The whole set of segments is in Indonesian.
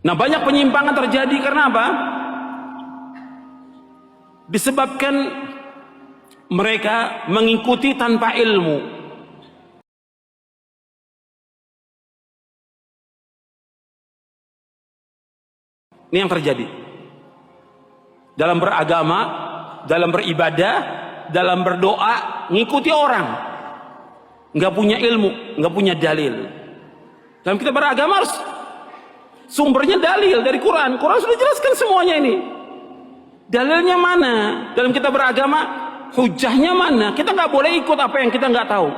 Nah, banyak penyimpangan terjadi karena apa? Disebabkan mereka mengikuti tanpa ilmu. Ini yang terjadi dalam beragama, dalam beribadah, dalam berdoa, ngikuti orang, nggak punya ilmu, nggak punya dalil. Dalam kita beragama harus sumbernya dalil dari Quran. Quran sudah jelaskan semuanya ini. Dalilnya mana? Dalam kita beragama, hujahnya mana? Kita nggak boleh ikut apa yang kita nggak tahu.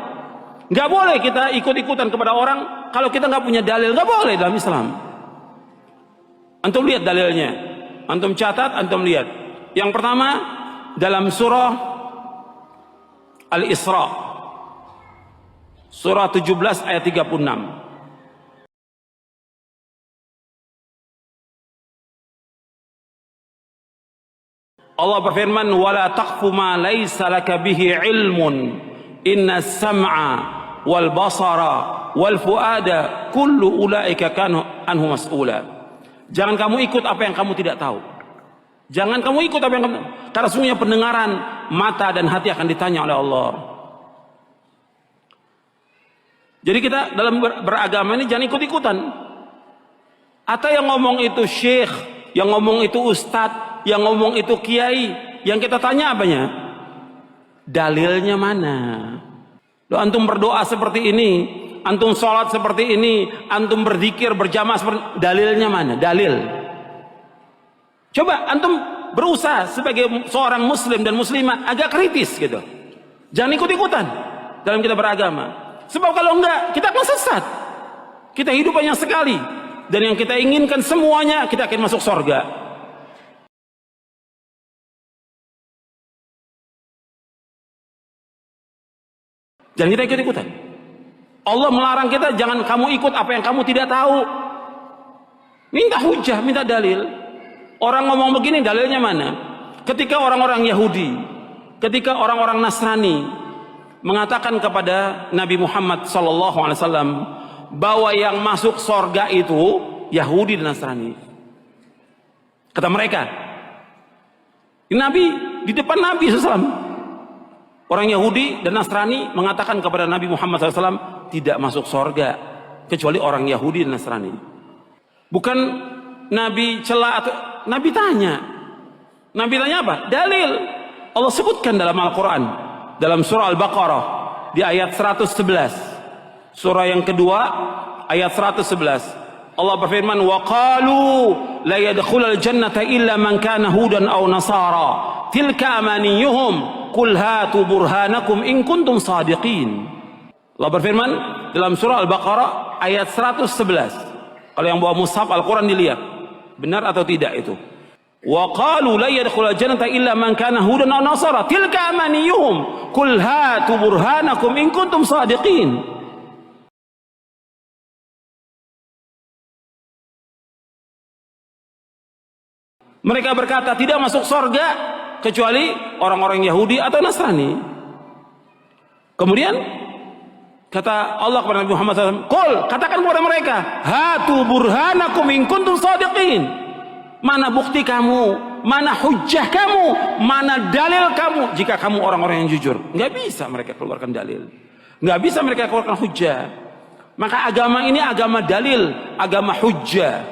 Nggak boleh kita ikut-ikutan kepada orang kalau kita nggak punya dalil. Nggak boleh dalam Islam. Antum lihat dalilnya, antum catat, antum lihat. Yang pertama dalam surah Al-Isra, surah 17 ayat 36. Allah berfirman, "Wala taqfu ma laysa laka bihi ilmun, inna as-sam'a wal basara wal fuada kullu ulaika kanu anhu mas'ula." Jangan kamu ikut apa yang kamu tidak tahu. Jangan kamu ikut apa yang kamu, karena sungguhnya pendengaran, mata dan hati akan ditanya oleh Allah. Jadi kita dalam beragama ini jangan ikut-ikutan. Atau yang ngomong itu syekh, yang ngomong itu ustadz, yang ngomong itu kiai, yang kita tanya apanya? Dalilnya mana? Loh, antum berdoa seperti ini, antum sholat seperti ini, antum berzikir berjamaah seperti ini, dalilnya mana? Dalil. Coba antum berusaha sebagai seorang muslim dan muslimah agak kritis gitu. Jangan ikut-ikutan dalam kita beragama. Sebab kalau enggak, kita akan sesat. Kita hidup hanya sekali, dan yang kita inginkan semuanya, kita akan masuk surga. Jangan kita ikut-ikutan. Allah melarang kita, jangan kamu ikut apa yang kamu tidak tahu. Minta hujah, minta dalil. Orang ngomong begini, dalilnya mana? Ketika orang-orang Yahudi, ketika orang-orang Nasrani mengatakan kepada Nabi Muhammad SAW bahwa yang masuk surga itu Yahudi dan Nasrani. Kata mereka, Nabi, di depan Nabi SAW, orang Yahudi dan Nasrani mengatakan kepada Nabi Muhammad SAW tidak masuk surga kecuali orang Yahudi dan Nasrani. Bukan Nabi celah atau Nabi tanya. Nabi tanya apa? Dalil. Allah sebutkan dalam Al-Quran, dalam surah Al-Baqarah di ayat 111. Surah yang kedua ayat 111. Allah berfirman, wa qalu la yadkhulul jannata illa man kana hudan aw nasara tilka amaniyuhum qul hatu burhanakum in kuntum sadiqin. Allah berfirman dalam surah Al-Baqarah ayat 111. Kalau yang bawa mushaf Al-Quran dilihat benar atau tidak itu. Wa qalu la yadkhulul jannata illa man kana hudan aw nasara tilka amaniyuhum qul hatu burhanakum in kuntum sadiqin. Mereka berkata tidak masuk surga kecuali orang-orang Yahudi atau Nasrani. Kemudian kata Allah kepada Nabi Muhammad SAW, "Qul," katakan kepada mereka, "Hatu burhanakum in kuntum shadiqin." Mana bukti kamu, mana hujjah kamu, mana dalil kamu jika kamu orang-orang yang jujur. Nggak bisa mereka keluarkan dalil, nggak bisa mereka keluarkan hujjah. Maka agama ini agama dalil, agama hujjah.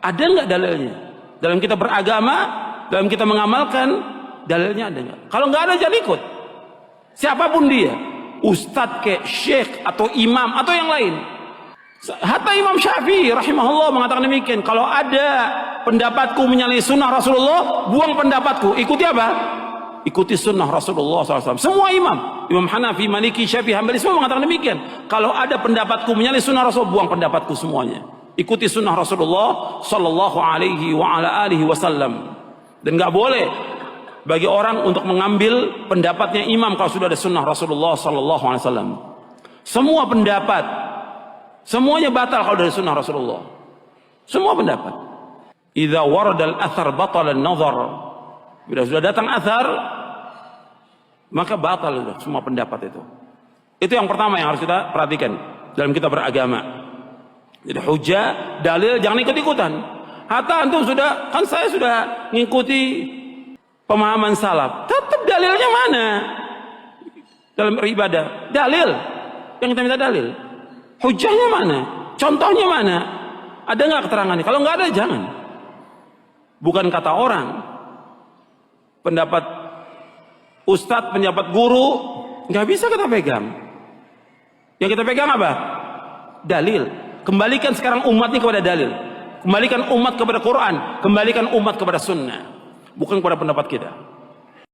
Ada nggak dalilnya? Dalam kita beragama, dalam kita mengamalkan, dalilnya ada nggak? Kalau nggak ada, jangan ikut. Siapapun dia, ustadz ke, syekh atau imam atau yang lain. Hatta Imam Syafi'i rahimahullah mengatakan demikian. Kalau ada pendapatku menyalahi sunnah Rasulullah, buang pendapatku. Ikuti apa? Ikuti sunnah Rasulullah SAW. Semua imam, Imam Hanafi, Maliki, Syafi'i, Hambali, semua mengatakan demikian. Kalau ada pendapatku menyalahi sunnah Rasul, buang pendapatku semuanya. Ikuti sunnah Rasulullah sallallahu alaihi wa ala alihi wasallam. Dan nggak boleh bagi orang untuk mengambil pendapatnya imam kalau sudah ada sunnah Rasulullah sallallahu alaihi wasallam. Semua pendapat, semuanya batal kalau dari sunnah Rasulullah. Semua pendapat. Idza warada al-athar batala an-nazar. Bila sudah datang athar, maka batal semua pendapat itu. Itu yang pertama yang harus kita perhatikan dalam kita beragama. Jadi hujah, dalil, jangan ikut-ikutan. Hatta antum sudah, kan saya sudah mengikuti pemahaman salaf. Tetap dalilnya mana? Dalam beribadah, dalil. Yang kita minta dalil. Hujahnya mana? Contohnya mana? Ada nggak keterangannya? Kalau nggak ada, jangan. Bukan kata orang. Pendapat ustadz, pendapat guru, nggak bisa kita pegang. Yang kita pegang apa? Dalil. Kembalikan sekarang umat ini kepada dalil. Kembalikan umat kepada Quran. Kembalikan umat kepada sunnah. Bukan kepada pendapat kita.